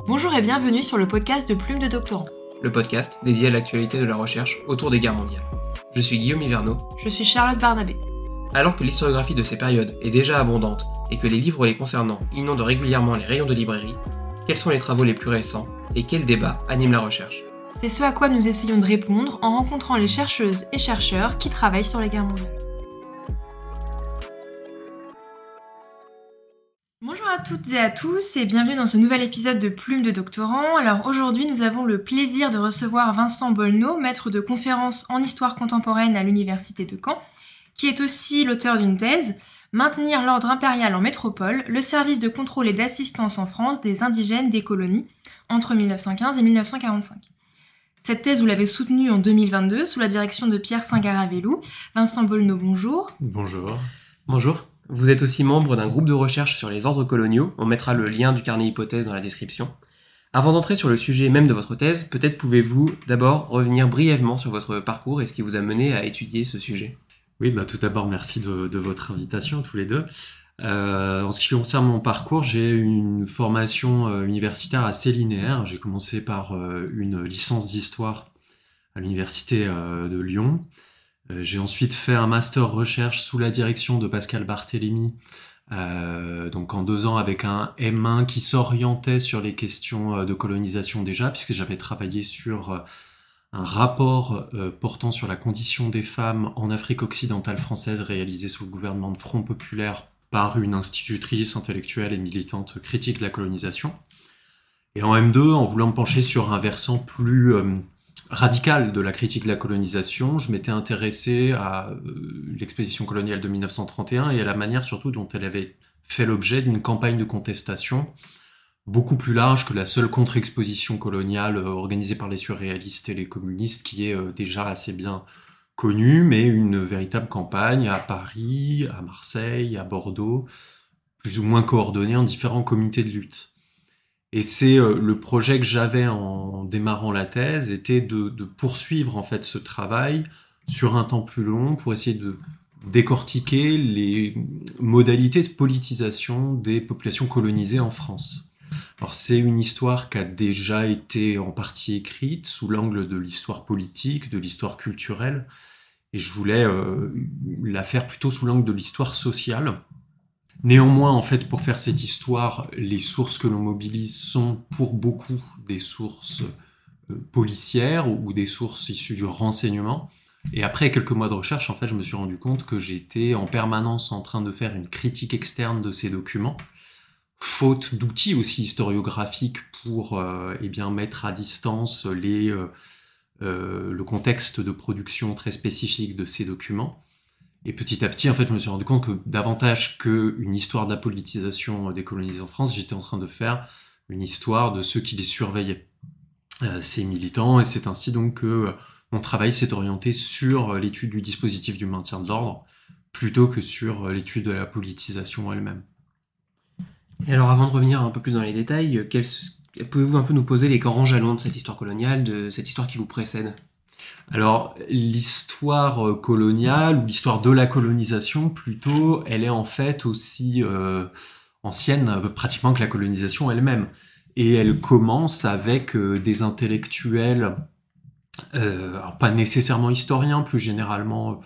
Bonjour et bienvenue sur le podcast de Plume de Doctorant. Le podcast dédié à l'actualité de la recherche autour des guerres mondiales. Je suis Guillaume Hiverneau. Je suis Charlotte Barnabé. Alors que l'historiographie de ces périodes est déjà abondante et que les livres les concernant inondent régulièrement les rayons de librairie, quels sont les travaux les plus récents et quels débats animent la recherche ? C'est ce à quoi nous essayons de répondre en rencontrant les chercheuses et chercheurs qui travaillent sur les guerres mondiales. Bonjour à toutes et à tous et bienvenue dans ce nouvel épisode de Plume de Doctorant. Alors aujourd'hui nous avons le plaisir de recevoir Vincent Bolneau, maître de conférences en histoire contemporaine à l'université de Caen, qui est aussi l'auteur d'une thèse « Maintenir l'ordre impérial en métropole, le service de contrôle et d'assistance en France des indigènes des colonies entre 1915 et 1945 ». Cette thèse, vous l'avez soutenue en 2022 sous la direction de Pierre Singaravelou. Vincent Bolneau, bonjour. Bonjour. Bonjour. Vous êtes aussi membre d'un groupe de recherche sur les ordres coloniaux. On mettra le lien du carnet hypothèse dans la description. Avant d'entrer sur le sujet même de votre thèse, peut-être pouvez-vous d'abord revenir brièvement sur votre parcours et ce qui vous a mené à étudier ce sujet. Oui, tout d'abord, merci de votre invitation, tous les deux. En ce qui concerne mon parcours, j'ai une formation universitaire assez linéaire. J'ai commencé par une licence d'histoire à l'université de Lyon. J'ai ensuite fait un master recherche sous la direction de Pascal Barthélémy, donc en 2 ans avec un M1 qui s'orientait sur les questions de colonisation déjà, puisque j'avais travaillé sur un rapport portant sur la condition des femmes en Afrique occidentale française réalisé sous le gouvernement de Front Populaire par une institutrice intellectuelle et militante critique de la colonisation. Et en M2, en voulant me pencher sur un versant plus radical de la critique de la colonisation, je m'étais intéressé à l'expédition coloniale de 1931 et à la manière surtout dont elle avait fait l'objet d'une campagne de contestation beaucoup plus large que la seule contre-exposition coloniale organisée par les surréalistes et les communistes, qui est déjà assez bien connue, mais une véritable campagne à Paris, à Marseille, à Bordeaux, plus ou moins coordonnée en différents comités de lutte. Et c'est le projet que j'avais en démarrant la thèse, était de poursuivre en fait ce travail sur un temps plus long pour essayer de décortiquer les modalités de politisation des populations colonisées en France. Alors c'est une histoire qui a déjà été en partie écrite sous l'angle de l'histoire politique, de l'histoire culturelle, et je voulais la faire plutôt sous l'angle de l'histoire sociale. Néanmoins, en fait, pour faire cette histoire, les sources que l'on mobilise sont pour beaucoup des sources policières ou des sources issues du renseignement. Et après quelques mois de recherche, en fait, je me suis rendu compte que j'étais en permanence en train de faire une critique externe de ces documents, faute d'outils aussi historiographiques pour mettre à distance le contexte de production très spécifique de ces documents. Et petit à petit, en fait, je me suis rendu compte que davantage qu'une histoire de la politisation des colonisés en France, j'étais en train de faire une histoire de ceux qui les surveillaient, ces militants. Et c'est ainsi donc que mon travail s'est orienté sur l'étude du dispositif du maintien de l'ordre, plutôt que sur l'étude de la politisation elle-même. Et alors, avant de revenir un peu plus dans les détails, pouvez-vous un peu nous poser les grands jalons de cette histoire coloniale, de cette histoire qui vous précède ? Alors, l'histoire coloniale, ou l'histoire de la colonisation plutôt, elle est en fait aussi ancienne pratiquement que la colonisation elle-même. Et elle commence avec des intellectuels, alors pas nécessairement historiens, plus généralement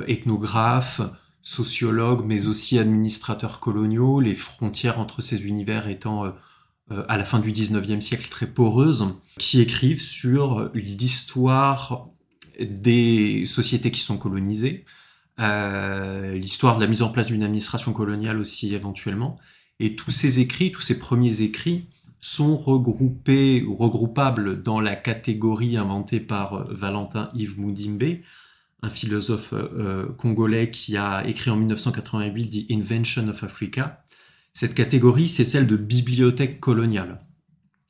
ethnographes, sociologues, mais aussi administrateurs coloniaux, les frontières entre ces univers étant à la fin du 19e siècle très poreuses, qui écrivent sur l'histoire des sociétés qui sont colonisées, l'histoire de la mise en place d'une administration coloniale aussi éventuellement, et tous ces écrits, tous ces premiers écrits sont regroupés ou regroupables dans la catégorie inventée par Valentin Yves Mudimbe, un philosophe congolais qui a écrit en 1988 The Invention of Africa. Cette catégorie, c'est celle de bibliothèque coloniale.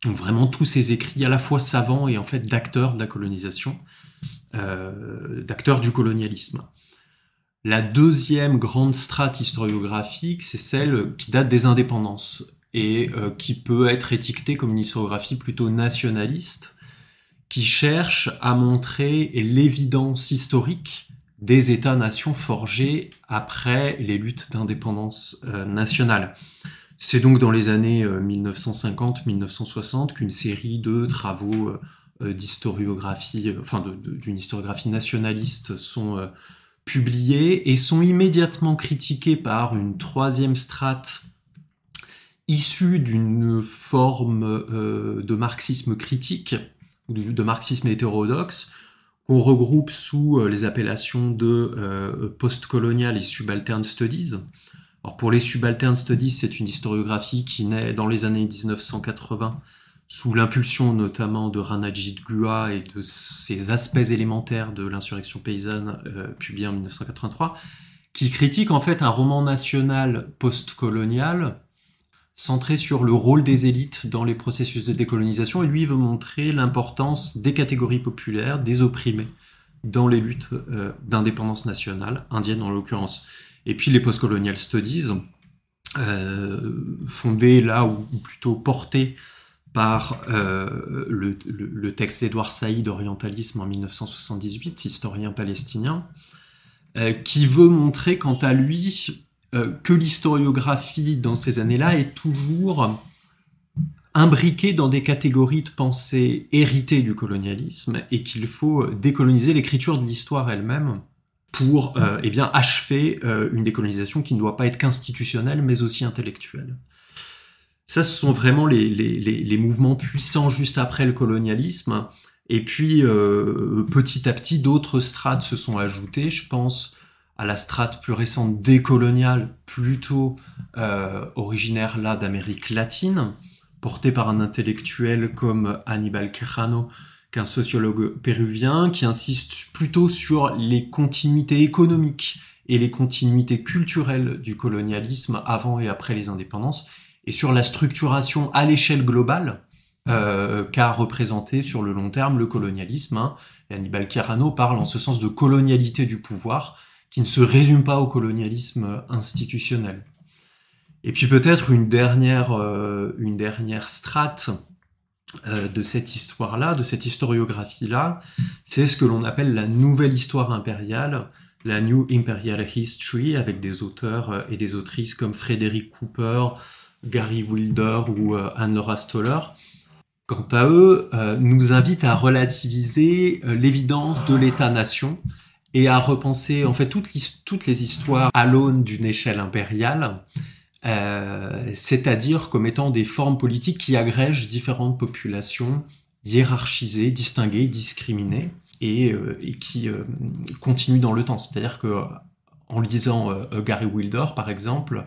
Donc vraiment tous ces écrits à la fois savants et en fait d'acteurs de la colonisation, d'acteurs du colonialisme. La deuxième grande strate historiographique, c'est celle qui date des indépendances et qui peut être étiquetée comme une historiographie plutôt nationaliste, qui cherche à montrer l'évidence historique des États-nations forgés après les luttes d'indépendance nationale. C'est donc dans les années 1950-1960 qu'une série de travaux d'historiographie, d'une historiographie nationaliste sont publiés et sont immédiatement critiqués par une troisième strate issue d'une forme de marxisme critique, ou de marxisme hétérodoxe, qu'on regroupe sous les appellations de post-colonial et subaltern studies. Alors pour les subaltern studies, c'est une historiographie qui naît dans les années 1980 sous l'impulsion notamment de Ranajit Guha et de ses aspects élémentaires de l'insurrection paysanne publiée en 1983, qui critique en fait un roman national post-colonial centré sur le rôle des élites dans les processus de décolonisation, et lui veut montrer l'importance des catégories populaires, des opprimés, dans les luttes d'indépendance nationale, indienne en l'occurrence. Et puis les post-colonial studies, fondés là, ou plutôt portés par le texte d'Edouard Saïd, Orientalisme en 1978, historien palestinien, qui veut montrer quant à lui que l'historiographie dans ces années-là est toujours imbriquée dans des catégories de pensée héritées du colonialisme et qu'il faut décoloniser l'écriture de l'histoire elle-même pour achever une décolonisation qui ne doit pas être qu'institutionnelle mais aussi intellectuelle. Ça, ce sont vraiment les mouvements puissants juste après le colonialisme. Et puis, petit à petit, d'autres strates se sont ajoutées. Je pense à la strate plus récente décoloniale, plutôt originaire là d'Amérique latine, portée par un intellectuel comme Aníbal Quijano, qu'un sociologue péruvien, qui insiste plutôt sur les continuités économiques et les continuités culturelles du colonialisme avant et après les indépendances, et sur la structuration à l'échelle globale qu'a représenté sur le long terme le colonialisme. Et Aníbal Quijano parle en ce sens de colonialité du pouvoir, qui ne se résume pas au colonialisme institutionnel. Et puis peut-être une dernière strate de cette histoire-là, de cette historiographie-là, c'est ce que l'on appelle la nouvelle histoire impériale, la New Imperial History, avec des auteurs et des autrices comme Frederick Cooper, Gary Wilder ou Anne-Laura Stoller. Quant à eux, nous invitent à relativiser l'évidence de l'État-nation et à repenser en fait toutes les histoires à l'aune d'une échelle impériale, c'est-à-dire comme étant des formes politiques qui agrègent différentes populations hiérarchisées, distinguées, discriminées, et qui continuent dans le temps. C'est-à-dire que en lisant Gary Wilder, par exemple,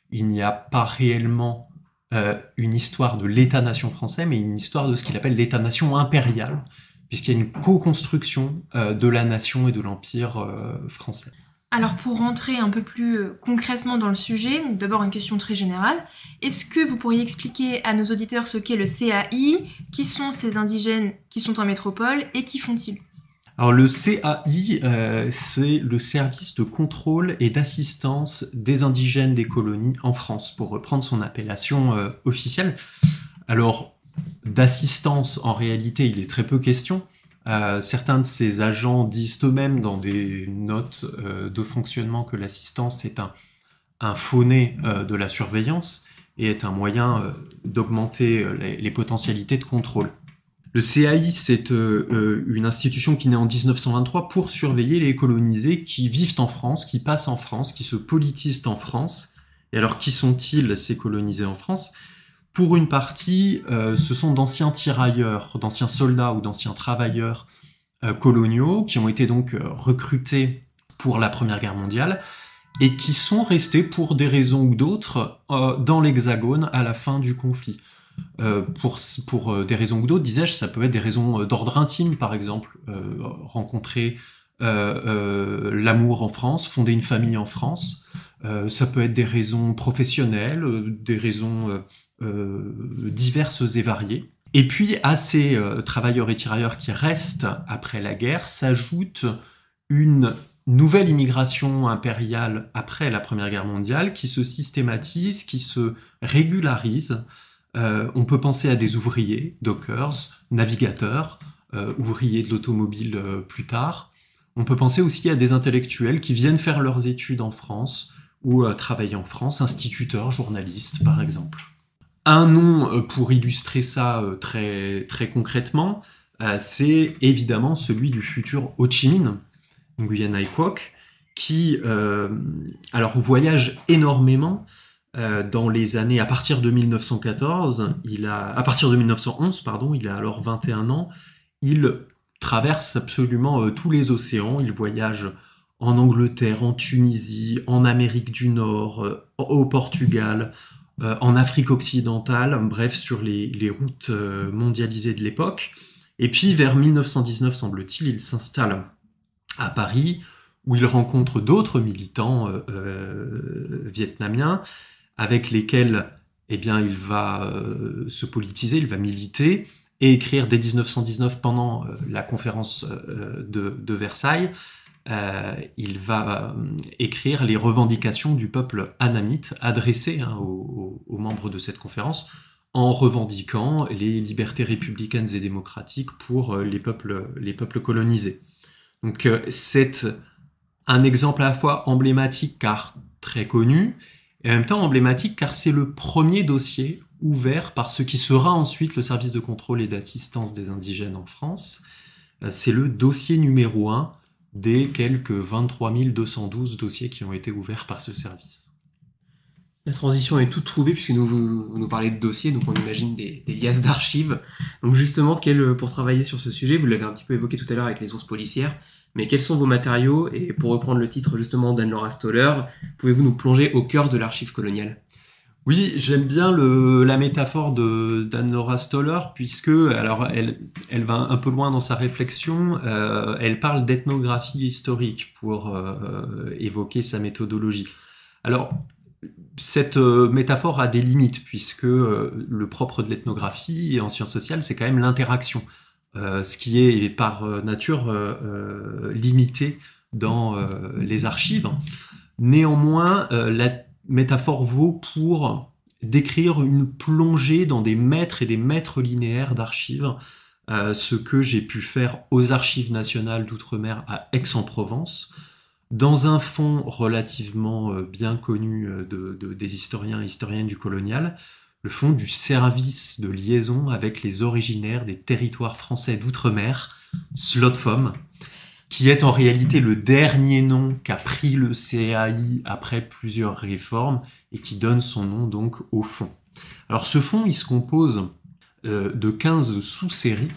il n'y a pas réellement une histoire de l'État-nation français, mais une histoire de ce qu'il appelle l'État-nation impérial, puisqu'il y a une co-construction de la nation et de l'empire français. Alors pour rentrer un peu plus concrètement dans le sujet, d'abord une question très générale. Est-ce que vous pourriez expliquer à nos auditeurs ce qu'est le CAI, qui sont ces indigènes qui sont en métropole et qui font-ils ? Alors le CAI, c'est le service de contrôle et d'assistance des indigènes des colonies en France, pour reprendre son appellation officielle. Alors d'assistance, en réalité, il est très peu question. Certains de ces agents disent eux-mêmes dans des notes de fonctionnement que l'assistance est un faux-nez de la surveillance et est un moyen d'augmenter les potentialités de contrôle. Le CAI, c'est une institution qui naît en 1923 pour surveiller les colonisés qui vivent en France, qui passent en France, qui se politisent en France. Et alors, qui sont-ils, ces colonisés en France ? Pour une partie, ce sont d'anciens tirailleurs, d'anciens soldats ou d'anciens travailleurs coloniaux qui ont été donc recrutés pour la Première Guerre mondiale et qui sont restés pour des raisons ou d'autres dans l'Hexagone à la fin du conflit. Pour des raisons ou d'autres, disais-je, ça peut être des raisons d'ordre intime, par exemple, rencontrer l'amour en France, fonder une famille en France. Ça peut être des raisons professionnelles, des raisons diverses et variées. Et puis à ces travailleurs et tirailleurs qui restent après la guerre s'ajoute une nouvelle immigration impériale après la Première Guerre mondiale qui se systématise, qui se régularise. On peut penser à des ouvriers, dockers, navigateurs, ouvriers de l'automobile plus tard. On peut penser aussi à des intellectuels qui viennent faire leurs études en France ou travaillé en France, instituteur, journaliste par exemple. Un nom pour illustrer ça très, très concrètement, c'est évidemment celui du futur Ho Chi Minh, Nguyen Ai Quoc, qui alors voyage énormément dans les années à partir de 1911, il a alors 21 ans, il traverse absolument tous les océans, il voyage en Angleterre, en Tunisie, en Amérique du Nord, au Portugal, en Afrique occidentale, bref, sur les routes mondialisées de l'époque. Et puis, vers 1919, semble-t-il, il s'installe à Paris, où il rencontre d'autres militants vietnamiens, avec lesquels eh bien, il va se politiser, il va militer, et écrire dès 1919, pendant la conférence de Versailles, il va écrire les revendications du peuple annamite adressées aux membres de cette conférence, en revendiquant les libertés républicaines et démocratiques pour les peuples colonisés. Donc c'est un exemple à la fois emblématique car très connu, et en même temps emblématique car c'est le premier dossier ouvert par ce qui sera ensuite le service de contrôle et d'assistance des indigènes en France. C'est le dossier numéro 1 des quelques 23 212 dossiers qui ont été ouverts par ce service. La transition est toute trouvée puisque vous nous parlez de dossiers, donc on imagine des liasses d'archives. Donc justement, pour travailler sur ce sujet, vous l'avez un petit peu évoqué tout à l'heure avec les ours policières, mais quels sont vos matériaux? Et pour reprendre le titre justement d'Anne-Laura Stoller, pouvez-vous nous plonger au cœur de l'archive coloniale? Oui, j'aime bien la métaphore d'Anne-Laura Stoller, puisque alors elle va un peu loin dans sa réflexion. Elle parle d'ethnographie historique pour évoquer sa méthodologie. Alors, cette métaphore a des limites, puisque le propre de l'ethnographie en sciences sociales, c'est quand même l'interaction, ce qui est par nature limité dans les archives. Néanmoins, la métaphore vaut pour décrire une plongée dans des mètres et des mètres linéaires d'archives, ce que j'ai pu faire aux Archives nationales d'Outre-mer à Aix-en-Provence, dans un fonds relativement bien connu des historiens et historiennes du colonial, le fonds du service de liaison avec les originaires des territoires français d'Outre-mer, SLOTFOM, qui est en réalité le dernier nom qu'a pris le CAI après plusieurs réformes et qui donne son nom donc au fonds. Alors ce fonds, il se compose de 15 sous-séries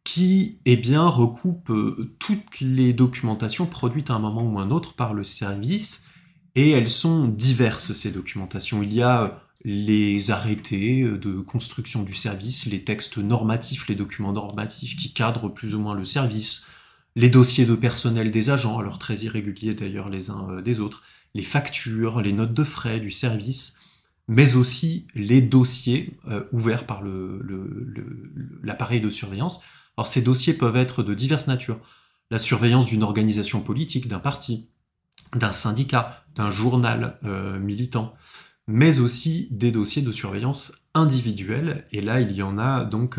qui recoupent toutes les documentations produites à un moment ou un autre par le service, et elles sont diverses, ces documentations. Il y a les arrêtés de construction du service, les textes normatifs, les documents normatifs qui cadrent plus ou moins le service, les dossiers de personnel des agents, alors très irréguliers d'ailleurs les uns des autres, les factures, les notes de frais du service, mais aussi les dossiers ouverts par l'appareil de surveillance. Alors ces dossiers peuvent être de diverses natures. La surveillance d'une organisation politique, d'un parti, d'un syndicat, d'un journal militant, mais aussi des dossiers de surveillance individuelle. Et là, il y en a donc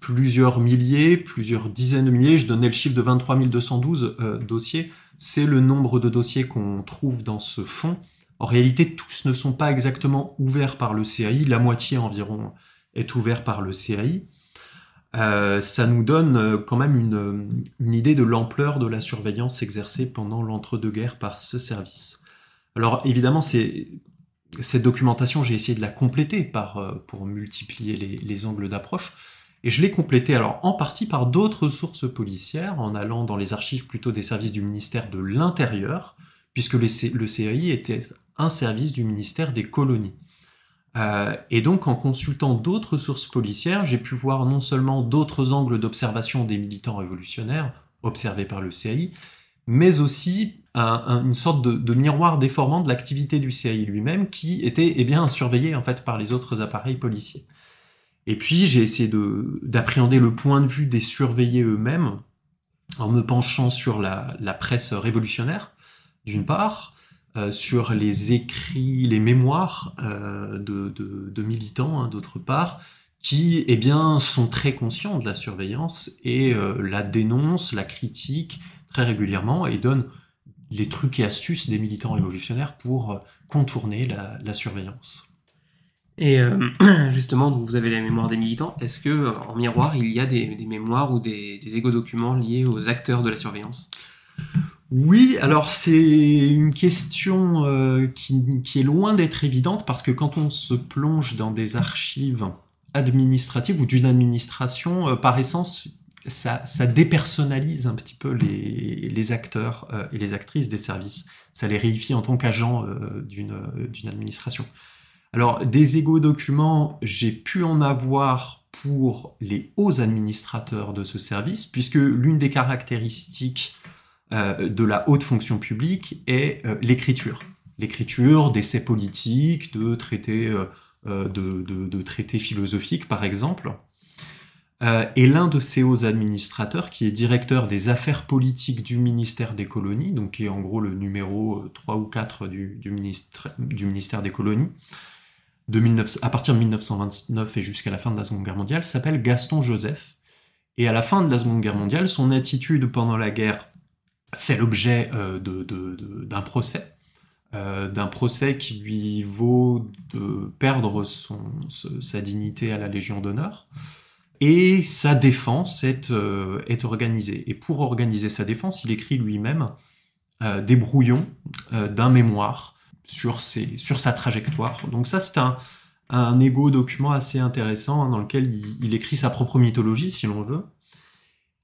plusieurs milliers, plusieurs dizaines de milliers. Je donnais le chiffre de 23 212 dossiers. C'est le nombre de dossiers qu'on trouve dans ce fonds. En réalité, tous ne sont pas exactement ouverts par le CAI. La moitié environ est ouvert par le CAI. Ça nous donne quand même une idée de l'ampleur de la surveillance exercée pendant l'entre-deux-guerres par ce service. Alors évidemment, cette documentation, j'ai essayé de la compléter pour multiplier les angles d'approche, et je l'ai complétée alors en partie par d'autres sources policières, en allant dans les archives plutôt des services du ministère de l'Intérieur, puisque le CAI était un service du ministère des colonies. Et donc, en consultant d'autres sources policières, j'ai pu voir non seulement d'autres angles d'observation des militants révolutionnaires observés par le CAI, mais aussi une sorte de miroir déformant de l'activité du CAI lui-même, qui était surveillé en fait par les autres appareils policiers. Et puis, j'ai essayé d'appréhender le point de vue des surveillés eux-mêmes, en me penchant sur la presse révolutionnaire, d'une part, sur les écrits, les mémoires de militants, d'autre part, qui sont très conscients de la surveillance et la dénoncent, la critiquent très régulièrement et donnent les trucs et astuces des militants révolutionnaires pour contourner la surveillance. Et justement, vous avez la mémoire des militants. Est-ce que, en miroir, il y a des mémoires ou des égo-documents liés aux acteurs de la surveillance ? Oui, alors c'est une question qui est loin d'être évidente, parce que quand on se plonge dans des archives administratives ou d'une administration, par essence, ça dépersonnalise un petit peu les acteurs et les actrices des services. Ça les réifie en tant qu'agents d'une administration. Alors, des égo-documents, j'ai pu en avoir pour les hauts administrateurs de ce service, puisque l'une des caractéristiques de la haute fonction publique est l'écriture. L'écriture d'essais politiques, de traités philosophiques, par exemple. Et l'un de ces hauts administrateurs, qui est directeur des affaires politiques du ministère des colonies, donc qui est en gros le numéro 3 ou 4 du ministère des colonies, à partir de 1929 et jusqu'à la fin de la Seconde Guerre mondiale, s'appelle Gaston Joseph. Et à la fin de la Seconde Guerre mondiale, son attitude pendant la guerre fait l'objet d'un procès qui lui vaut de perdre sa dignité à la Légion d'honneur. Et sa défense est organisée. Et pour organiser sa défense, il écrit lui-même des brouillons d'un mémoire sur sa trajectoire. Donc ça, c'est un égo-document assez intéressant, dans lequel il écrit sa propre mythologie, si l'on veut.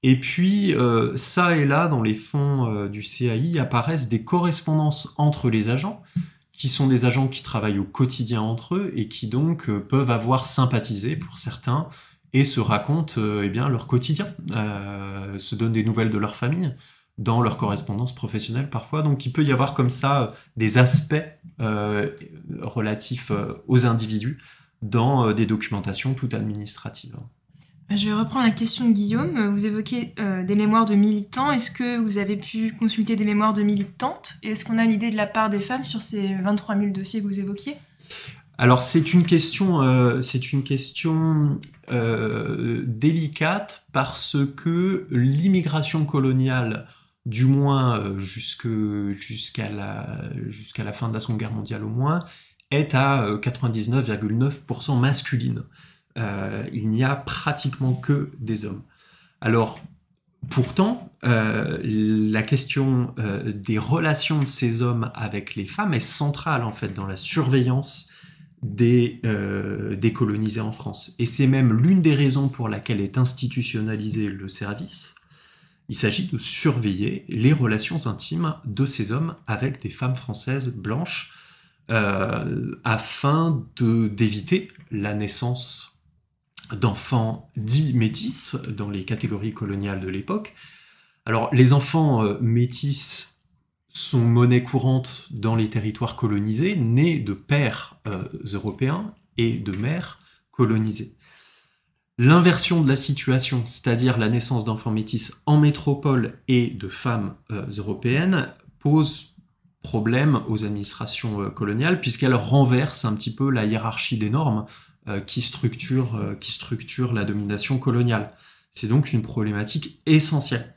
Et puis, ça et là, dans les fonds du CAI, apparaissent des correspondances entre les agents, qui sont des agents qui travaillent au quotidien entre eux, et qui donc peuvent avoir sympathisé, pour certains, et se racontent leur quotidien, se donnent des nouvelles de leur famille, dans leur correspondance professionnelle parfois. Donc il peut y avoir comme ça des aspects relatifs aux individus dans des documentations toutes administratives. Je vais reprendre la question de Guillaume. Vous évoquez des mémoires de militants. Est-ce que vous avez pu consulter des mémoires de militantes ? Et est-ce qu'on a une idée de la part des femmes sur ces 23 000 dossiers que vous évoquiez ? Alors c'est une question délicate, parce que l'immigration coloniale, du moins jusqu'à la fin de la Seconde Guerre mondiale au moins, est à 99,9% masculine. Il n'y a pratiquement que des hommes. Alors, pourtant, la question des relations de ces hommes avec les femmes est centrale, en fait, dans la surveillance des colonisés en France. Et c'est même l'une des raisons pour laquelle est institutionnalisé le service. Il s'agit de surveiller les relations intimes de ces hommes avec des femmes françaises blanches, afin d'éviter la naissance d'enfants dits métis dans les catégories coloniales de l'époque. Alors, les enfants métis sont monnaie courante dans les territoires colonisés, nés de pères européens et de mères colonisées. L'inversion de la situation, c'est-à-dire la naissance d'enfants métis en métropole et de femmes européennes, pose problème aux administrations coloniales, puisqu'elle renverse un petit peu la hiérarchie des normes qui structure la domination coloniale. C'est donc une problématique essentielle.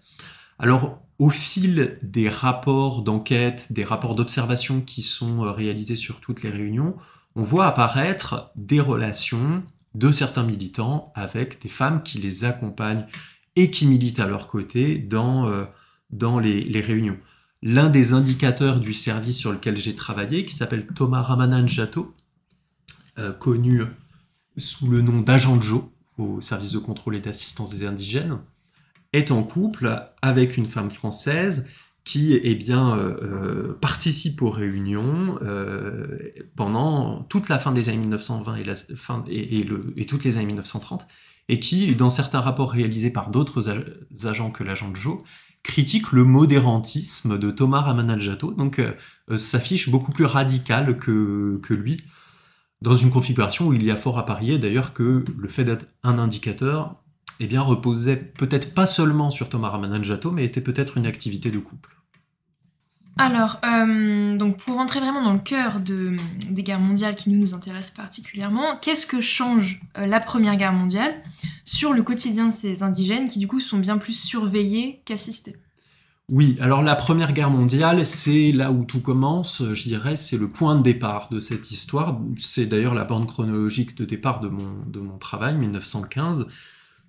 Alors, au fil des rapports d'enquête, des rapports d'observation qui sont réalisés sur toutes les réunions, on voit apparaître des relations de certains militants avec des femmes qui les accompagnent et qui militent à leur côté dans les réunions. L'un des indicateurs du service sur lequel j'ai travaillé, qui s'appelle Thomas Ramananjato, connu sous le nom d'agent Joe au service de contrôle et d'assistance des indigènes, est en couple avec une femme française qui participe aux réunions pendant toute la fin des années 1920 et toutes les années 1930, et qui, dans certains rapports réalisés par d'autres agents que l'agent Joe, critique le modérantisme de Thomas Ramananjato, donc s'affiche beaucoup plus radical que lui, dans une configuration où il y a fort à parier d'ailleurs que le fait d'être un indicateur reposait peut-être pas seulement sur Thomas Ramananjato, mais était peut-être une activité de couple. Alors, donc pour rentrer vraiment dans le cœur des guerres mondiales qui nous intéressent particulièrement, qu'est-ce que change la Première Guerre mondiale sur le quotidien de ces indigènes qui du coup sont bien plus surveillés qu'assistés ? Oui, alors la Première Guerre mondiale, c'est là où tout commence, je dirais, c'est le point de départ de cette histoire. C'est d'ailleurs la borne chronologique de départ de mon travail, 1915,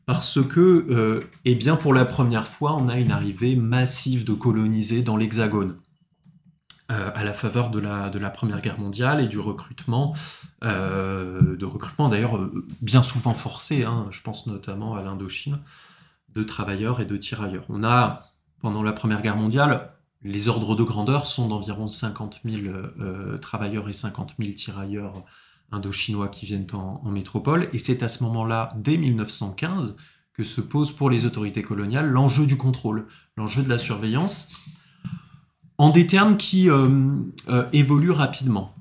parce que, eh bien, pour la première fois, on a une arrivée massive de colonisés dans l'Hexagone, à la faveur de la Première Guerre mondiale et du recrutement, d'ailleurs bien souvent forcé, hein, je pense notamment à l'Indochine, de travailleurs et de tirailleurs. On a pendant la Première Guerre mondiale, les ordres de grandeur sont d'environ 50 000 travailleurs et 50 000 tirailleurs indochinois qui viennent en métropole. Et c'est à ce moment-là, dès 1915, que se pose pour les autorités coloniales l'enjeu du contrôle, l'enjeu de la surveillance, en des termes qui évoluent rapidement.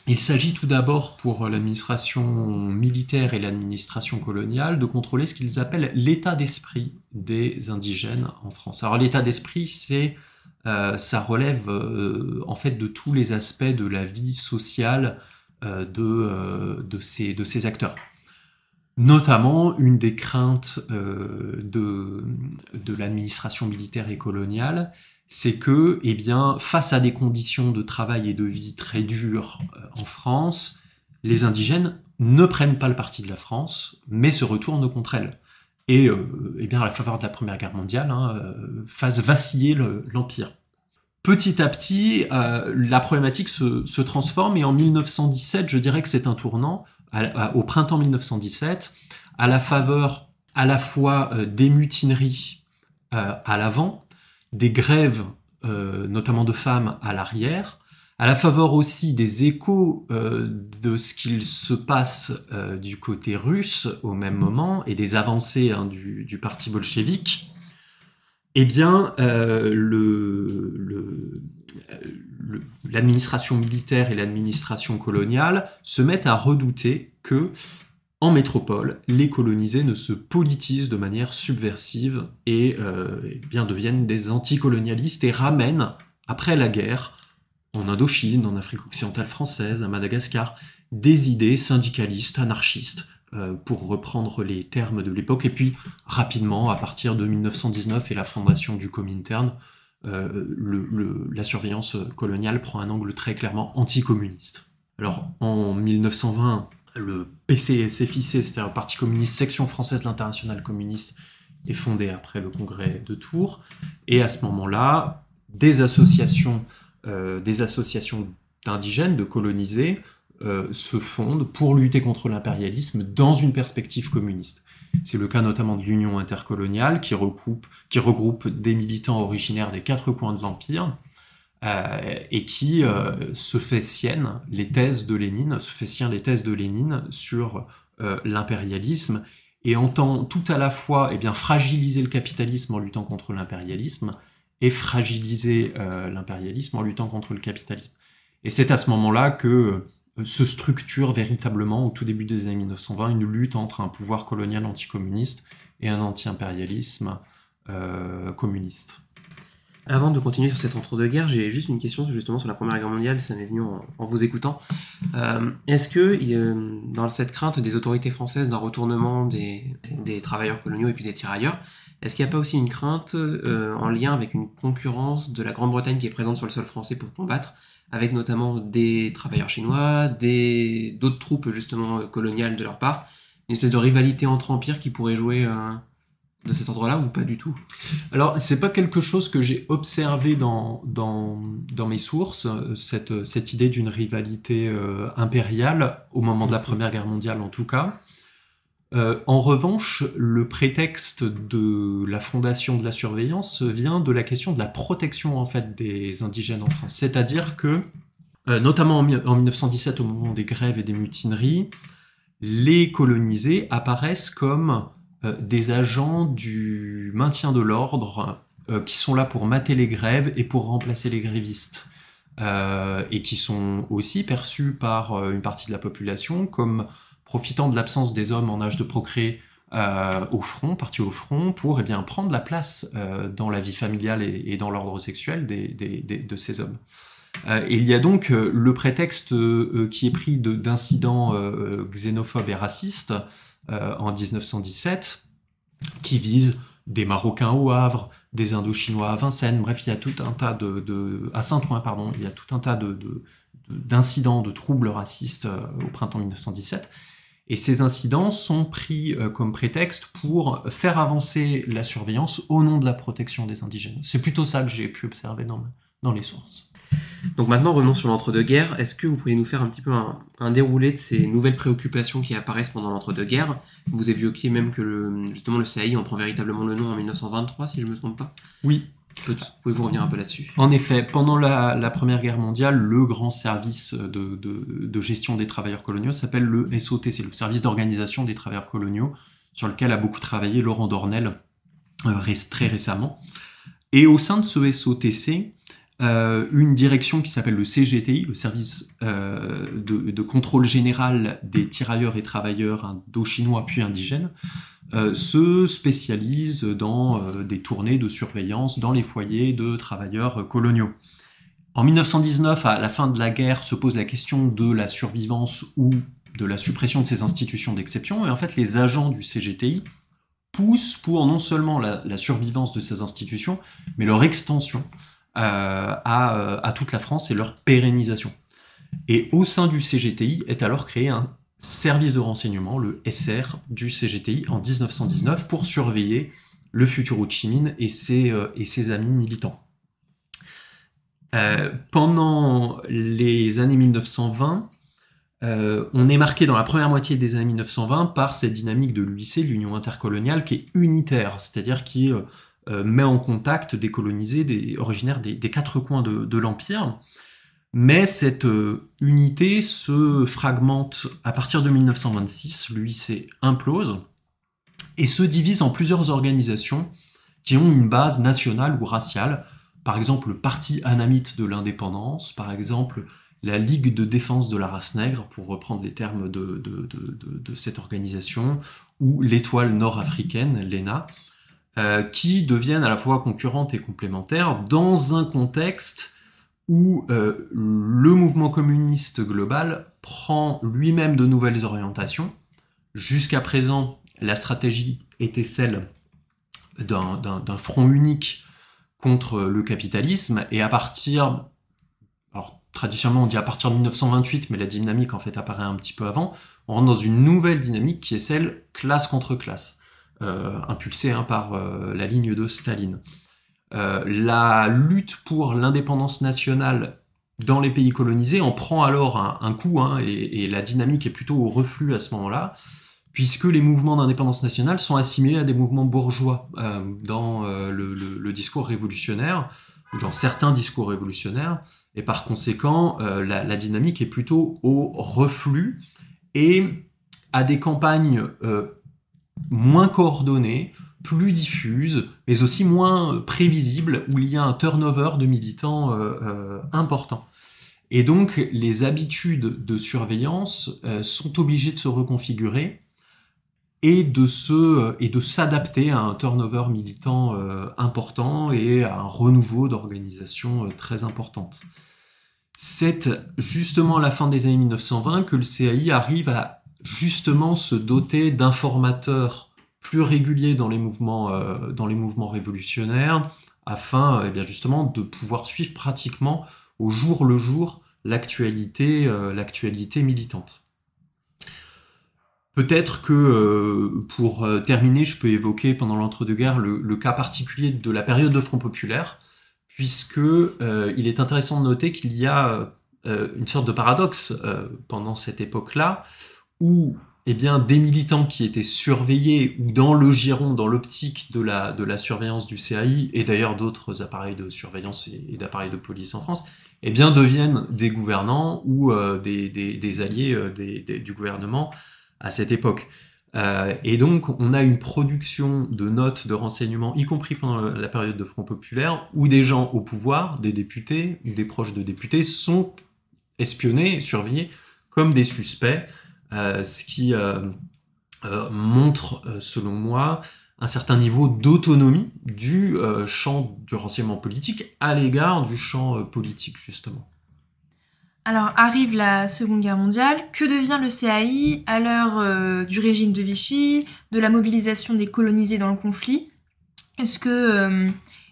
Il s'agit tout d'abord pour l'administration militaire et l'administration coloniale de contrôler ce qu'ils appellent l'état d'esprit des indigènes en France. Alors l'état d'esprit, ça relève en fait de tous les aspects de la vie sociale de ces acteurs. Notamment, une des craintes de l'administration militaire et coloniale, c'est que, eh bien, face à des conditions de travail et de vie très dures en France, les indigènes ne prennent pas le parti de la France, mais se retournent contre elle. Et eh bien, à la faveur de la Première Guerre mondiale, fassent vaciller l'Empire. Petit à petit, la problématique se transforme, et en 1917, je dirais que c'est un tournant, au printemps 1917, à la faveur à la fois des mutineries à l'avant, des grèves, notamment de femmes, à l'arrière, à la faveur aussi des échos de ce qu'il se passe du côté russe au même moment, et des avancées du parti bolchevique, eh bien, l'administration militaire et l'administration coloniale se mettent à redouter que, en métropole, les colonisés ne se politisent de manière subversive et bien deviennent des anticolonialistes et ramènent, après la guerre, en Indochine, en Afrique occidentale française, à Madagascar, des idées syndicalistes, anarchistes, pour reprendre les termes de l'époque. Et puis, rapidement, à partir de 1919 et la fondation du Comintern, la surveillance coloniale prend un angle très clairement anticommuniste. Alors, en 1920, le PCSFIC, c'est-à-dire le Parti communiste, section française de l'Internationale communiste, est fondé après le congrès de Tours. Et à ce moment-là, des associations d'indigènes, de colonisés, se fondent pour lutter contre l'impérialisme dans une perspective communiste. C'est le cas notamment de l'Union intercoloniale qui regroupe des militants originaires des 4 coins de l'Empire et qui se fait sienne les thèses de Lénine sur l'impérialisme et entend tout à la fois fragiliser le capitalisme en luttant contre l'impérialisme et fragiliser l'impérialisme en luttant contre le capitalisme. Et c'est à ce moment-là que se structure véritablement, au tout début des années 1920, une lutte entre un pouvoir colonial anticommuniste et un anti-impérialisme communiste. Avant de continuer sur cet entre-deux-guerres, j'ai juste une question justement sur la Première Guerre mondiale, ça m'est venu en vous écoutant. Est-ce que, dans cette crainte des autorités françaises d'un retournement des travailleurs coloniaux et puis des tirailleurs, est-ce qu'il n'y a pas aussi une crainte en lien avec une concurrence de la Grande-Bretagne qui est présente sur le sol français pour combattre, avec notamment des travailleurs chinois, d'autres troupes justement coloniales de leur part, une espèce de rivalité entre empires qui pourrait jouer de cet ordre-là ou pas du tout? Alors, c'est pas quelque chose que j'ai observé dans mes sources, cette idée d'une rivalité impériale, au moment de la Première Guerre mondiale en tout cas. En revanche, le prétexte de la fondation de la surveillance vient de la question de la protection en fait des indigènes en France. C'est-à-dire que, notamment en 1917, au moment des grèves et des mutineries, les colonisés apparaissent comme des agents du maintien de l'ordre qui sont là pour mater les grèves et pour remplacer les grévistes. Et qui sont aussi perçus par une partie de la population comme profitant de l'absence des hommes en âge de procréer partis au front, pour prendre la place dans la vie familiale et dans l'ordre sexuel de ces hommes. Et il y a donc le prétexte qui est pris d'incidents xénophobes et racistes en 1917, qui visent des Marocains au Havre, des Indochinois à Vincennes. Bref, il y a tout un tas à Saint-Ouen, pardon, il y a tout un tas d'incidents, de troubles racistes au printemps 1917. Et ces incidents sont pris comme prétexte pour faire avancer la surveillance au nom de la protection des indigènes. C'est plutôt ça que j'ai pu observer dans les sources. Donc maintenant, revenons sur l'entre-deux-guerres. Est-ce que vous pourriez nous faire un petit peu un déroulé de ces nouvelles préoccupations qui apparaissent pendant l'entre-deux-guerres? Vous évoquiez même que justement le CAI en prend véritablement le nom en 1923, si je ne me trompe pas. Oui. Pouvez-vous revenir un peu là-dessus? En effet, pendant la Première Guerre mondiale, le grand service de gestion des travailleurs coloniaux s'appelle le SOTC, le service d'organisation des travailleurs coloniaux, sur lequel a beaucoup travaillé Laurent Dornel très récemment. Et au sein de ce SOTC, une direction qui s'appelle le CGTI, le service de contrôle général des tirailleurs et travailleurs indo-chinois puis indigènes, se spécialise dans des tournées de surveillance dans les foyers de travailleurs coloniaux. En 1919, à la fin de la guerre, se pose la question de la survivance ou de la suppression de ces institutions d'exception, et en fait les agents du CGTI poussent pour non seulement la survivance de ces institutions, mais leur extension à toute la France et leur pérennisation. Et au sein du CGTI est alors créé un service de renseignement, le SR du CGTI, en 1919, pour surveiller le futur Ho Chi Minh et ses amis militants. Pendant les années 1920, on est marqué dans la première moitié des années 1920 par cette dynamique de l'UIC, l'Union intercoloniale, qui est unitaire, c'est-à-dire qui met en contact des colonisés originaires des quatre coins de l'Empire. Mais cette unité se fragmente à partir de 1926, l'UIC implose, et se divise en plusieurs organisations qui ont une base nationale ou raciale, par exemple le Parti Annamite de l'Indépendance, par exemple la Ligue de défense de la race nègre, pour reprendre les termes de cette organisation, ou l'Étoile nord-africaine, l'ENA, qui deviennent à la fois concurrentes et complémentaires dans un contexte où le mouvement communiste global prend lui-même de nouvelles orientations. Jusqu'à présent, la stratégie était celle d'un front unique contre le capitalisme, et à partir, alors traditionnellement on dit à partir de 1928, mais la dynamique en fait apparaît un petit peu avant, on rentre dans une nouvelle dynamique qui est celle classe contre classe, impulsée par la ligne de Staline. La lutte pour l'indépendance nationale dans les pays colonisés en prend alors un coup, et la dynamique est plutôt au reflux à ce moment-là, puisque les mouvements d'indépendance nationale sont assimilés à des mouvements bourgeois dans le discours révolutionnaire, ou dans certains discours révolutionnaires, et par conséquent, la dynamique est plutôt au reflux, et à des campagnes moins coordonnées, plus diffuse, mais aussi moins prévisible, où il y a un turnover de militants important. Et donc, les habitudes de surveillance sont obligées de se reconfigurer et de s'adapter à un turnover militant important et à un renouveau d'organisation très importante. C'est justement à la fin des années 1920 que le CAI arrive à justement se doter d'informateurs plus réguliers dans les mouvements révolutionnaires, afin justement de pouvoir suivre pratiquement au jour le jour l'actualité militante. Peut-être que pour terminer, je peux évoquer pendant l'entre-deux-guerres le cas particulier de la période de Front populaire, puisque il est intéressant de noter qu'il y a une sorte de paradoxe pendant cette époque-là, où des militants qui étaient surveillés ou dans le giron, dans l'optique de la surveillance du CAI, et d'ailleurs d'autres appareils de surveillance et d'appareils de police en France, deviennent des gouvernants ou des alliés du gouvernement à cette époque. Et donc on a une production de notes de renseignements, y compris pendant la période de Front populaire, où des gens au pouvoir, des députés ou des proches de députés, sont espionnés, surveillés comme des suspects, ce qui montre, selon moi, un certain niveau d'autonomie du champ du renseignement politique à l'égard du champ politique, justement. Alors, arrive la Seconde Guerre mondiale. Que devient le CAI à l'heure du régime de Vichy, de la mobilisation des colonisés dans le conflit ? Est-ce que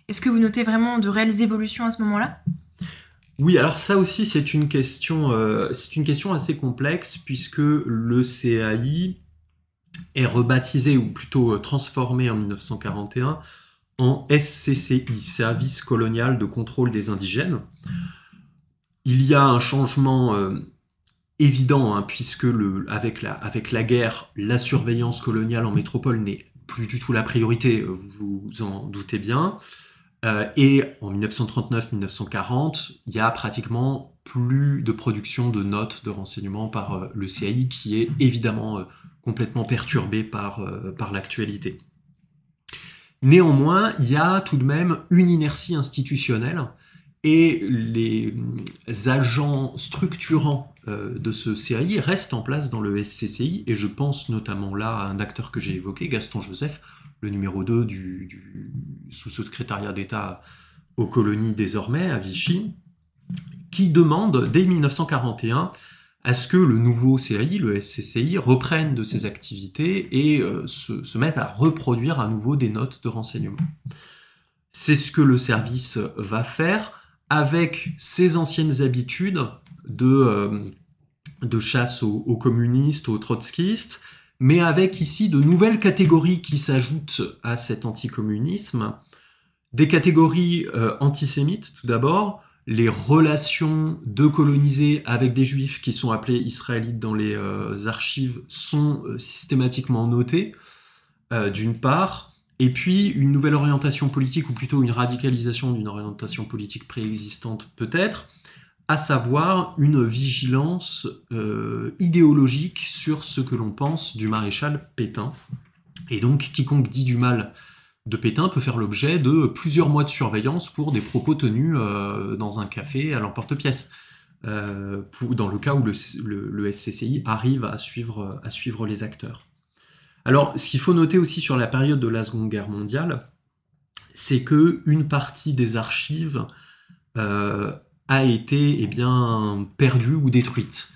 Est-ce que vous notez vraiment de réelles évolutions à ce moment-là ? Oui, alors ça aussi, c'est une question assez complexe, puisque le CAI est rebaptisé, ou plutôt transformé en 1941, en SCCI, Service colonial de contrôle des indigènes. Il y a un changement évident, hein, puisque avec la guerre, la surveillance coloniale en métropole n'est plus du tout la priorité, vous vous en doutez bien. Et en 1939-1940, il y a pratiquement plus de production de notes de renseignement par le CAI, qui est évidemment complètement perturbé par l'actualité. Néanmoins, il y a tout de même une inertie institutionnelle, et les agents structurants de ce CAI restent en place dans le SCCI, et je pense notamment là à un acteur que j'ai évoqué, Gaston Joseph, le numéro 2 du sous-secrétariat d'État aux colonies désormais, à Vichy, qui demande dès 1941 à ce que le nouveau CAI, le SCCI, reprenne de ses activités et se mette à reproduire à nouveau des notes de renseignement. C'est ce que le service va faire avec ses anciennes habitudes de chasse aux communistes, aux trotskistes, mais avec ici de nouvelles catégories qui s'ajoutent à cet anticommunisme. Des catégories antisémites, tout d'abord, les relations de colonisés avec des juifs qui sont appelés israélites dans les archives sont systématiquement notées, d'une part, et puis une nouvelle orientation politique, ou plutôt une radicalisation d'une orientation politique préexistante peut-être, à savoir une vigilance idéologique sur ce que l'on pense du maréchal Pétain. Et donc, quiconque dit du mal de Pétain peut faire l'objet de plusieurs mois de surveillance pour des propos tenus dans un café à l'emporte-pièce, dans le cas où le SCCI arrive à suivre les acteurs. Alors, ce qu'il faut noter aussi sur la période de la Seconde Guerre mondiale, c'est que une partie des archives a été perdue ou détruite.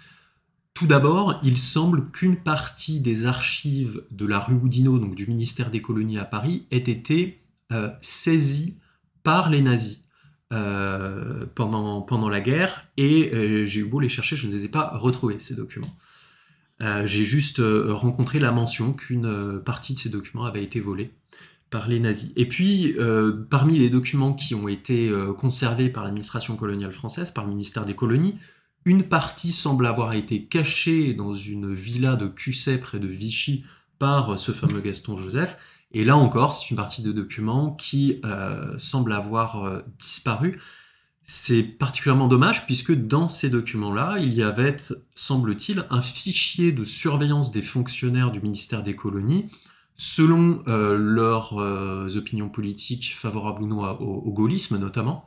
Tout d'abord, il semble qu'une partie des archives de la rue Oudinot, donc du ministère des Colonies à Paris, ait été saisie par les nazis pendant la guerre, et j'ai eu beau les chercher, je ne les ai pas retrouvés, ces documents. J'ai juste rencontré la mention qu'une partie de ces documents avait été volée par les nazis. Et puis, parmi les documents qui ont été conservés par l'administration coloniale française, par le ministère des Colonies, une partie semble avoir été cachée dans une villa de Cusset près de Vichy par ce fameux Gaston Joseph. Et là encore, c'est une partie de documents qui semble avoir disparu. C'est particulièrement dommage puisque dans ces documents-là, il y avait, semble-t-il, un fichier de surveillance des fonctionnaires du ministère des Colonies selon leurs opinions politiques favorables ou non au gaullisme notamment,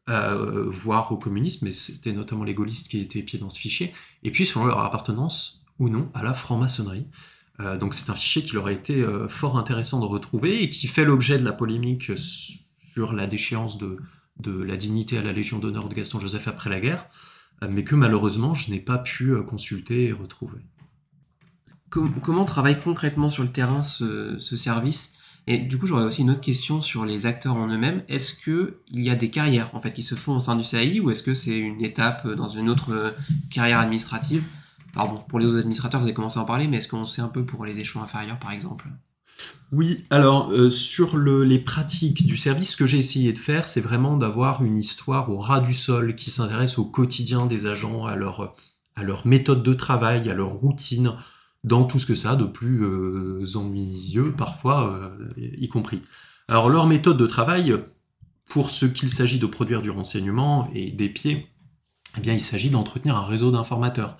voire au communisme, mais c'était notamment les gaullistes qui étaient épiés dans ce fichier, et puis selon leur appartenance ou non à la franc-maçonnerie. Donc c'est un fichier qui leur a été fort intéressant de retrouver et qui fait l'objet de la polémique sur la déchéance de la dignité à la Légion d'honneur de Gaston Joseph après la guerre, mais que malheureusement je n'ai pas pu consulter et retrouver. Comment travaille concrètement sur le terrain ce service ? Et du coup, j'aurais aussi une autre question sur les acteurs en eux-mêmes. Est-ce qu'il y a des carrières en fait, qui se font au sein du CAI, ou est-ce que c'est une étape dans une autre carrière administrative ? Alors bon, pour les autres administrateurs, vous avez commencé à en parler, mais est-ce qu'on sait un peu pour les échelons inférieurs, par exemple ? Oui, alors sur les pratiques du service, ce que j'ai essayé de faire, c'est vraiment d'avoir une histoire au ras du sol qui s'intéresse au quotidien des agents, à leur méthode de travail, à leur routine, dans tout ce que ça a de plus ennuyeux parfois, y compris. Alors leur méthode de travail, pour ce qu'il s'agit de produire du renseignement et d'épier, eh bien il s'agit d'entretenir un réseau d'informateurs.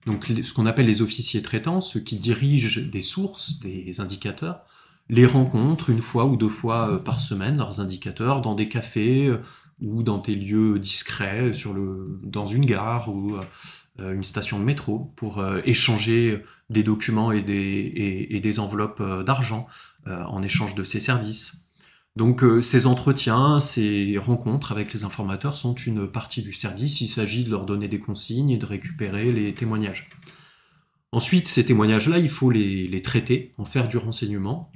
Donc ce qu'on appelle les officiers traitants, ceux qui dirigent des sources, des indicateurs, les rencontrent une fois ou deux fois par semaine, leurs indicateurs, dans des cafés ou dans des lieux discrets, dans une gare ou une station de métro, pour échanger des documents et des enveloppes d'argent en échange de ces services. Donc ces entretiens, ces rencontres avec les informateurs sont une partie du service. Il s'agit de leur donner des consignes et de récupérer les témoignages. Ensuite, ces témoignages-là, il faut les traiter, en faire du renseignement.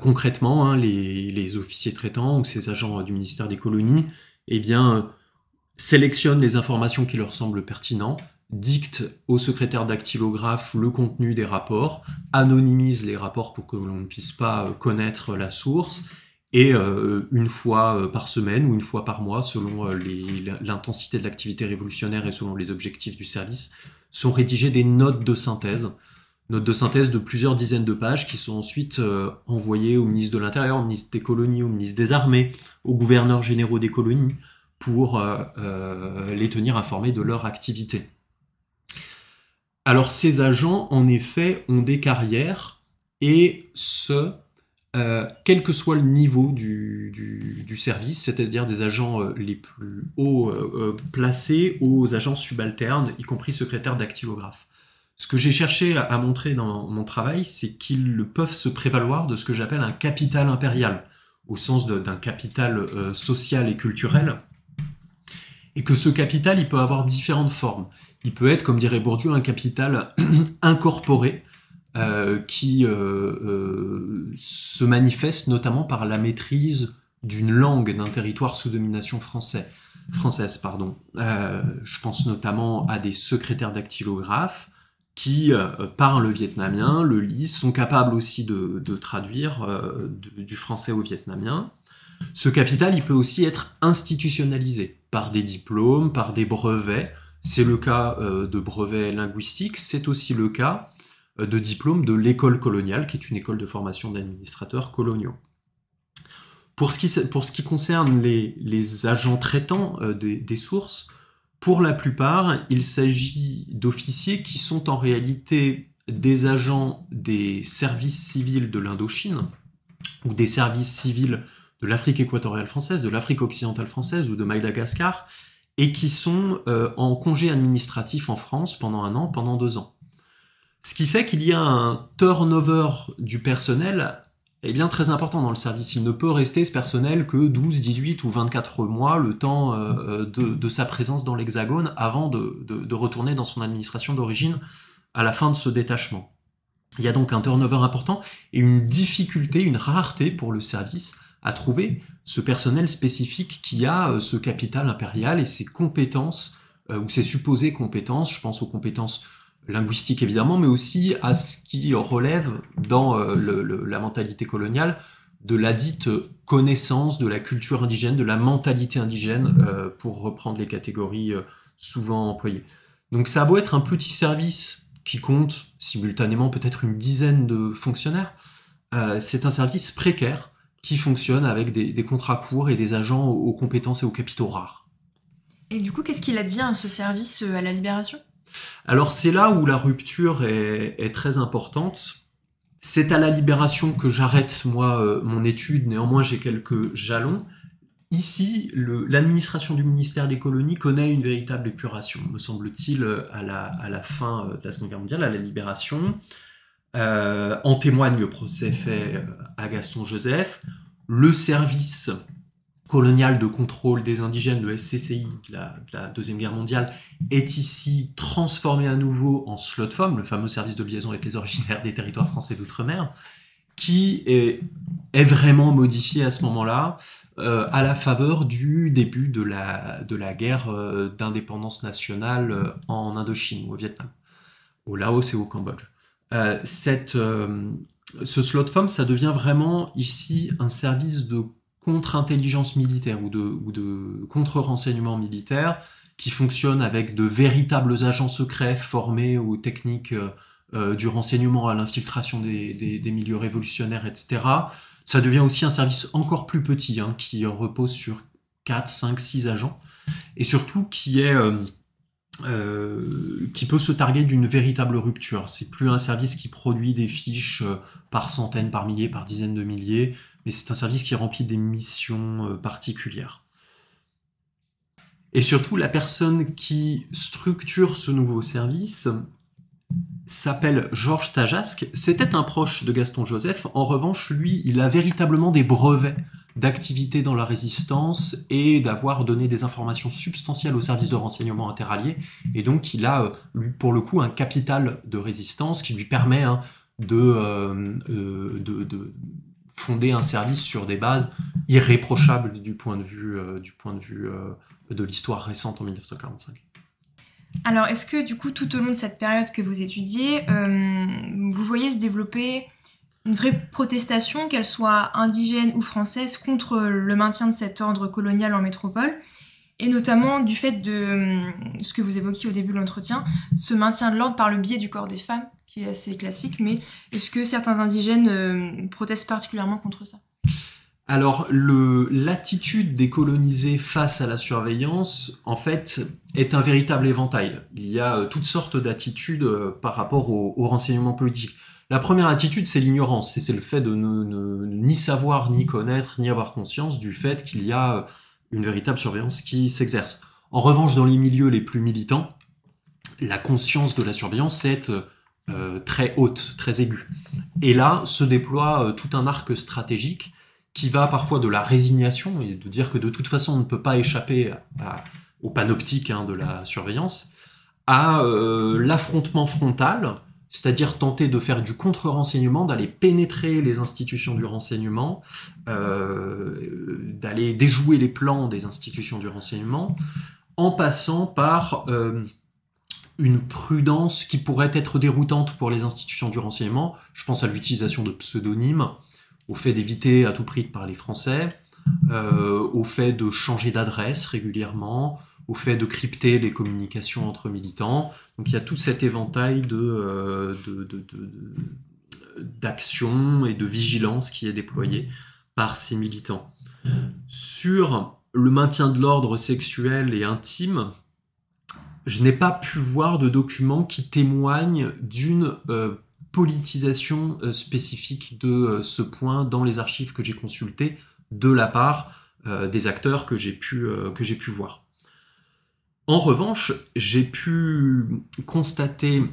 Concrètement, hein, les officiers traitants ou ces agents du ministère des colonies, eh bien, sélectionnent les informations qui leur semblent pertinentes, dictent au secrétaire dactylographe le contenu des rapports, anonymisent les rapports pour que l'on ne puisse pas connaître la source, et une fois par semaine ou une fois par mois, selon l'intensité de l'activité révolutionnaire et selon les objectifs du service, sont rédigées des notes de synthèse de plusieurs dizaines de pages qui sont ensuite envoyées au ministre de l'Intérieur, au ministre des Colonies, au ministre des Armées, aux gouverneurs généraux des colonies, pour les tenir informés de leur activité. Alors ces agents, en effet, ont des carrières, et quel que soit le niveau du service, c'est-à-dire des agents les plus hauts placés aux agents subalternes, y compris secrétaires dactylographes. Ce que j'ai cherché à montrer dans mon travail, c'est qu'ils peuvent se prévaloir de ce que j'appelle un capital impérial, au sens d'un capital social et culturel, et que ce capital, il peut avoir différentes formes. Il peut être, comme dirait Bourdieu, un capital incorporé, qui se manifeste notamment par la maîtrise d'une langue, d'un territoire sous domination française. Je pense notamment à des secrétaires dactylographes qui parlent le vietnamien, le lisent, sont capables aussi de traduire du français au vietnamien. Ce capital, il peut aussi être institutionnalisé par des diplômes, par des brevets. C'est le cas de brevets linguistiques, c'est aussi le cas de diplômes de l'école coloniale, qui est une école de formation d'administrateurs coloniaux. Pour ce qui concerne les agents traitants des sources, pour la plupart, il s'agit d'officiers qui sont en réalité des agents des services civils de l'Indochine, ou des services civils de l'Afrique équatoriale française, de l'Afrique occidentale française ou de Madagascar, et qui sont en congé administratif en France pendant 1 an, pendant 2 ans. Ce qui fait qu'il y a un turnover du personnel très important dans le service. Il ne peut rester ce personnel que 12, 18 ou 24 mois, le temps de sa présence dans l'Hexagone, avant de retourner dans son administration d'origine à la fin de ce détachement. Il y a donc un turnover important et une difficulté, une rareté pour le service à trouver ce personnel spécifique qui a ce capital impérial et ses compétences, ou ses supposées compétences. Je pense aux compétences linguistiques évidemment, mais aussi à ce qui relève dans la mentalité coloniale de la dite connaissance de la culture indigène, de la mentalité indigène, pour reprendre les catégories souvent employées. Donc ça a beau être un petit service qui compte simultanément peut-être une dizaine de fonctionnaires, c'est un service précaire qui fonctionne avec des contrats courts et des agents aux compétences et aux capitaux rares. Et du coup, qu'est-ce qu'il advient à ce service à la Libération ? Alors c'est là où la rupture est très importante. C'est à la Libération que j'arrête, moi, mon étude. Néanmoins, j'ai quelques jalons. Ici, l'administration du ministère des colonies connaît une véritable épuration, me semble-t-il, à la fin de la Seconde Guerre mondiale, à la Libération. En témoigne le procès fait à Gaston Joseph. Le service colonial de contrôle des indigènes, le SCCI, de la Deuxième Guerre mondiale, est ici transformé à nouveau en SLOTFOM, le fameux service de liaison avec les originaires des territoires français d'outre-mer, qui est vraiment modifié à ce moment-là, à la faveur du début de la guerre d'indépendance nationale en Indochine, ou au Vietnam, au Laos et au Cambodge. Ce SLOTFOM, ça devient vraiment ici un service de contre-intelligence militaire ou de contre-renseignement militaire qui fonctionne avec de véritables agents secrets formés aux techniques du renseignement, à l'infiltration des milieux révolutionnaires, etc. Ça devient aussi un service encore plus petit, qui repose sur 4, 5, 6 agents, et surtout qui peut se targuer d'une véritable rupture. C'est plus un service qui produit des fiches par centaines, par milliers, par dizaines de milliers, mais c'est un service qui remplit des missions particulières. Et surtout, la personne qui structure ce nouveau service s'appelle Georges Tajasque. C'était un proche de Gaston Joseph. En revanche, lui, il a véritablement des brevets d'activité dans la résistance et d'avoir donné des informations substantielles au service de renseignement interallié. Et donc, il a, lui, pour le coup, un capital de résistance qui lui permet fonder un service sur des bases irréprochables du point de vue de l'histoire récente en 1945. Alors, est-ce que du coup, tout au long de cette période que vous étudiez, vous voyez se développer une vraie protestation, qu'elle soit indigène ou française, contre le maintien de cet ordre colonial en métropole, et notamment du fait de ce que vous évoquiez au début de l'entretien, ce maintien de l'ordre par le biais du corps des femmes, qui est assez classique, mais est-ce que certains indigènes protestent particulièrement contre ça ? Alors, l'attitude des colonisés face à la surveillance, en fait, est un véritable éventail. Il y a toutes sortes d'attitudes par rapport au renseignement politique. La première attitude, c'est l'ignorance, c'est le fait de ne ni savoir, ni connaître, ni avoir conscience du fait qu'il y a une véritable surveillance qui s'exerce. En revanche, dans les milieux les plus militants, la conscience de la surveillance est très haute, très aiguë. Et là, se déploie tout un arc stratégique qui va parfois de la résignation, et de dire que de toute façon on ne peut pas échapper au panoptique de la surveillance, à l'affrontement frontal, c'est-à-dire tenter de faire du contre-renseignement, d'aller pénétrer les institutions du renseignement, d'aller déjouer les plans des institutions du renseignement, en passant par une prudence qui pourrait être déroutante pour les institutions du renseignement. Je pense à l'utilisation de pseudonymes, au fait d'éviter à tout prix de parler français, au fait de changer d'adresse régulièrement, au fait de crypter les communications entre militants. Donc il y a tout cet éventail d'actions et de vigilance qui est déployé par ces militants. Sur le maintien de l'ordre sexuel et intime, je n'ai pas pu voir de documents qui témoignent d'une politisation spécifique de ce point dans les archives que j'ai consultées de la part des acteurs que j'ai pu voir. En revanche, j'ai pu constater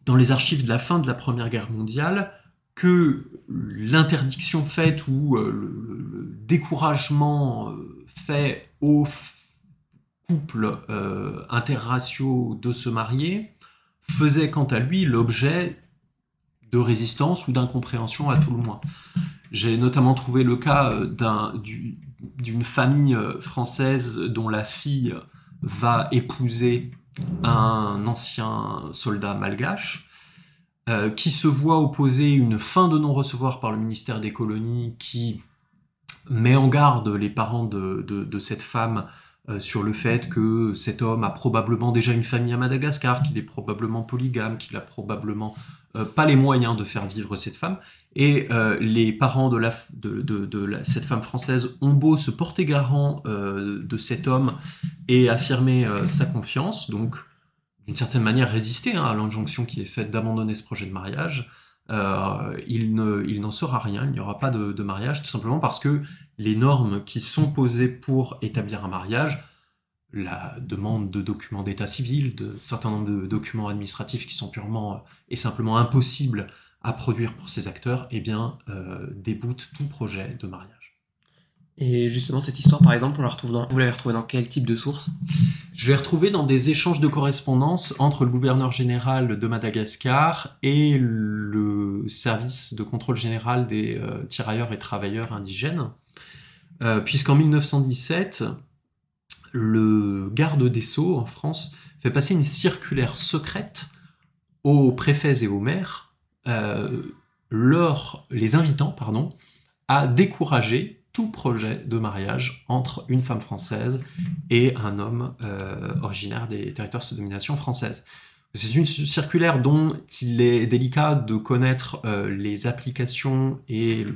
dans les archives de la fin de la Première Guerre mondiale que l'interdiction faite ou le découragement fait aux couples interraciaux de se marier faisait quant à lui l'objet de résistance ou d'incompréhension à tout le moins. J'ai notamment trouvé le cas d'une famille française dont la fille va épouser un ancien soldat malgache qui se voit opposer une fin de non-recevoir par le ministère des colonies qui met en garde les parents de cette femme sur le fait que cet homme a probablement déjà une famille à Madagascar, qu'il est probablement polygame, qu'il a probablement pas les moyens de faire vivre cette femme. Et les parents de cette femme française ont beau se porter garant de cet homme et affirmer sa confiance, donc d'une certaine manière résister à l'injonction qui est faite d'abandonner ce projet de mariage, il n'en sera rien, il n'y aura pas de mariage, tout simplement parce que les normes qui sont posées pour établir un mariage, la demande de documents d'état civil, de certain nombre de documents administratifs qui sont purement et simplement impossibles à produire pour ces acteurs, déboutent tout projet de mariage. Et justement, cette histoire, par exemple, vous l'avez retrouvée dans quel type de source ? Je l'ai retrouvée dans des échanges de correspondance entre le gouverneur général de Madagascar et le service de contrôle général des tirailleurs et travailleurs indigènes, puisqu'en 1917, le garde des Sceaux en France fait passer une circulaire secrète aux préfets et aux maires les invitant à décourager tout projet de mariage entre une femme française et un homme originaire des territoires sous domination française. C'est une circulaire dont il est délicat de connaître les applications et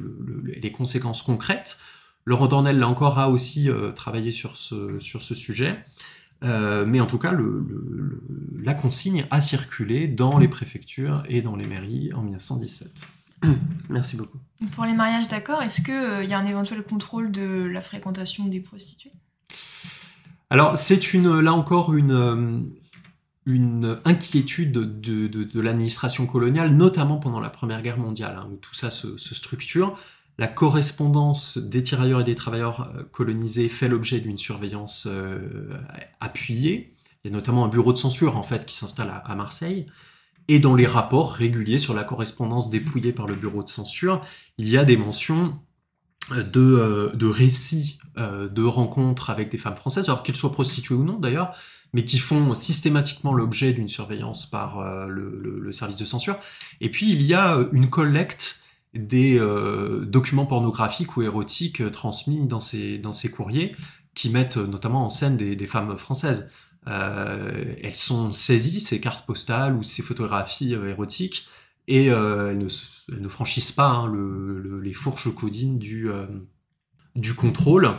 les conséquences concrètes. Laurent Dornel, là encore, a aussi travaillé sur ce sujet. Mais en tout cas, la consigne a circulé dans les préfectures et dans les mairies en 1917. Merci beaucoup. Pour les mariages, d'accord, est-ce qu'il y a un éventuel contrôle de la fréquentation des prostituées ? Alors, c'est là encore une inquiétude de l'administration coloniale, notamment pendant la Première Guerre mondiale, où tout ça se structure. La correspondance des tirailleurs et des travailleurs colonisés fait l'objet d'une surveillance appuyée. Il y a notamment un bureau de censure, en fait, qui s'installe à Marseille. Et dans les rapports réguliers sur la correspondance dépouillée par le bureau de censure, il y a des mentions de récits de rencontres avec des femmes françaises, alors qu'elles soient prostituées ou non d'ailleurs, mais qui font systématiquement l'objet d'une surveillance par le service de censure. Et puis il y a une collecte des documents pornographiques ou érotiques transmis dans ces courriers, qui mettent notamment en scène des femmes françaises. Elles sont saisies, ces cartes postales ou ces photographies érotiques, et elles ne franchissent pas les fourches codines du contrôle,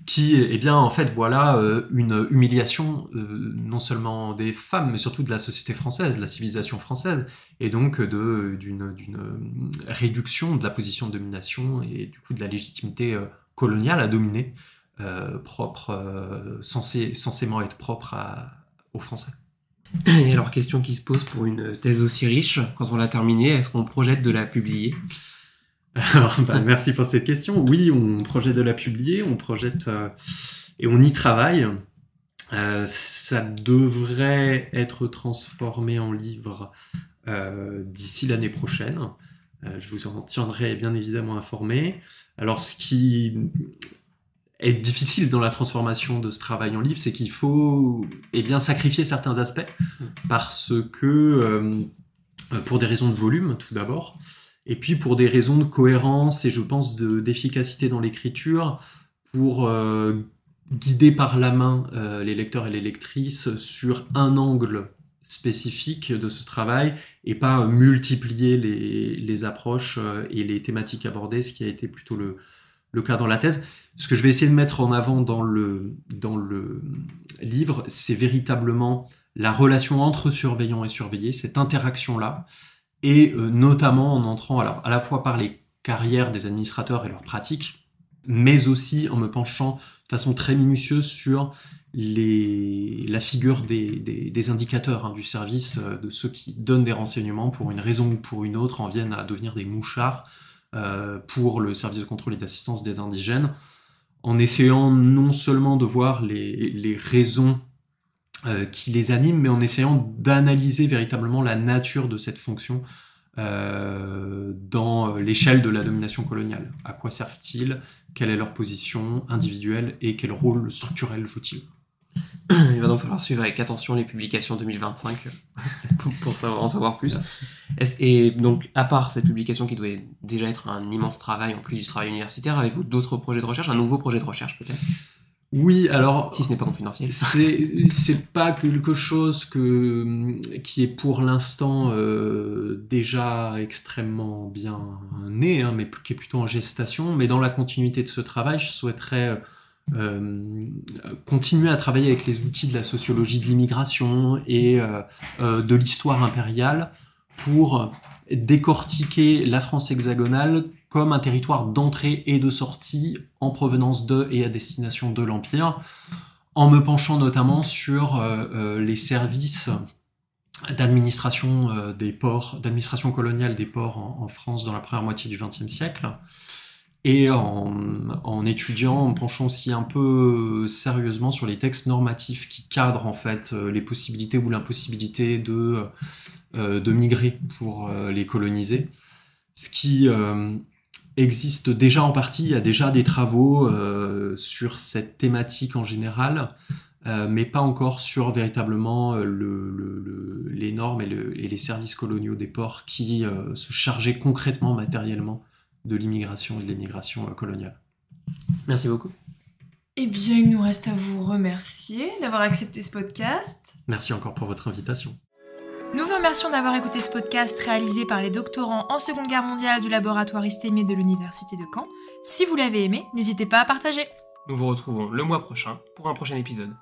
qui, eh bien, en fait, voilà une humiliation non seulement des femmes, mais surtout de la société française, de la civilisation française, et donc d'une réduction de la position de domination et du coup de la légitimité coloniale à dominer, censément être propre aux Français. Et alors, question qui se pose pour une thèse aussi riche, quand on l'a terminée, est-ce qu'on projette de la publier ? Alors, merci pour cette question. Oui, on projette de la publier, on projette et on y travaille. Ça devrait être transformé en livre d'ici l'année prochaine. Je vous en tiendrai bien évidemment informé. Alors, ce qui est difficile dans la transformation de ce travail en livre, c'est qu'il faut sacrifier certains aspects, parce que pour des raisons de volume, tout d'abord, et puis pour des raisons de cohérence et je pense d'efficacité dans l'écriture, pour guider par la main les lecteurs et les lectrices sur un angle spécifique de ce travail et pas multiplier les approches et les thématiques abordées, ce qui a été plutôt le cas dans la thèse. Ce que je vais essayer de mettre en avant dans le livre, c'est véritablement la relation entre surveillants et surveillés, cette interaction-là, et notamment en entrant alors, à la fois par les carrières des administrateurs et leurs pratiques, mais aussi en me penchant de façon très minutieuse sur la figure des indicateurs du service, de ceux qui donnent des renseignements pour une raison ou pour une autre, en viennent à devenir des mouchards pour le service de contrôle et d'assistance des indigènes, en essayant non seulement de voir les raisons qui les animent, mais en essayant d'analyser véritablement la nature de cette fonction dans l'échelle de la domination coloniale. À quoi servent-ils ? Quelle est leur position individuelle et quel rôle structurel jouent-ils ? Il va donc falloir suivre avec attention les publications 2025 pour en savoir plus. Et donc, à part cette publication qui doit déjà être un immense travail, en plus du travail universitaire, avez-vous d'autres projets de recherche, un nouveau projet de recherche peut-être ? Oui, alors... Si ce n'est pas confidentiel. C'est pas quelque chose qui est pour l'instant déjà extrêmement bien né, mais qui est plutôt en gestation. Mais dans la continuité de ce travail, je souhaiterais continuer à travailler avec les outils de la sociologie de l'immigration et de l'histoire impériale pour décortiquer la France hexagonale comme un territoire d'entrée et de sortie en provenance de et à destination de l'Empire, en me penchant notamment sur les services d'administration des ports, d'administration coloniale des ports en France dans la première moitié du XXe siècle, et en étudiant, en me penchant aussi un peu sérieusement sur les textes normatifs qui cadrent en fait les possibilités ou l'impossibilité de migrer pour les coloniser. Ce qui existe déjà en partie, il y a déjà des travaux sur cette thématique en général, mais pas encore sur véritablement les normes et les services coloniaux des ports qui se chargeaient concrètement, matériellement, de l'immigration et de l'émigration coloniale. Merci beaucoup. Eh bien, il nous reste à vous remercier d'avoir accepté ce podcast. Merci encore pour votre invitation. Nous vous remercions d'avoir écouté ce podcast réalisé par les doctorants en Seconde Guerre mondiale du laboratoire Istémé de l'Université de Caen. Si vous l'avez aimé, n'hésitez pas à partager. Nous vous retrouvons le mois prochain pour un prochain épisode.